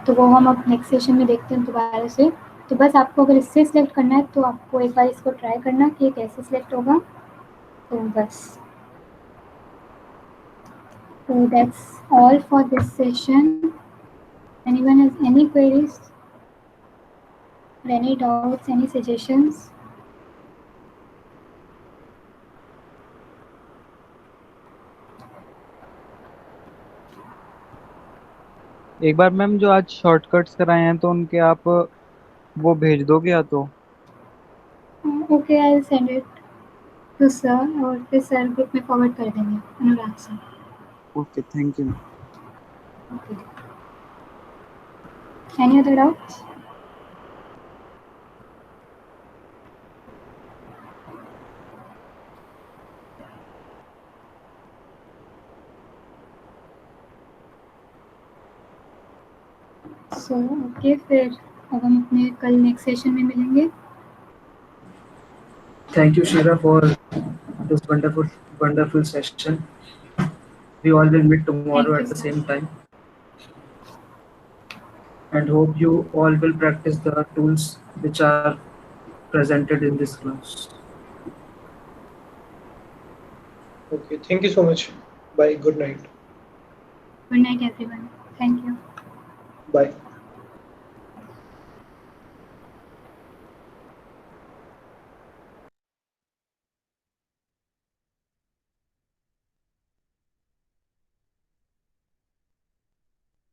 तो वो हम अब नेक्स्ट सेशन में देखते हैं दोबारा से। तो बस आपको अगर इससे सिलेक्ट करना है तो आपको एक बार इसको ट्राई करना कि ये कैसे सिलेक्ट होगा। तो बस, so that's all for this session. Anyone has any queries or any doubts, any suggestions? एक बार मैम जो आज शॉर्टकट्स कराए हैं तो उनके आप वो भेज दोगे या तो? Okay, I'll send it to sir और फिर सर ग्रुप में फॉरवर्ड कर देंगे Anurag sir. Okay, thank you. Okay. Any other doubts? So, okay, फिर अब हम अपने कल नेक्स्ट सेशन में मिलेंगे. Thank you, Shira, for this wonderful session. We all will meet tomorrow Thank you, at the sir. same time. And hope you all will practice the tools which are presented in this class. Okay, thank you so much. Bye. Good night. Good night, everyone. Thank you. Bye.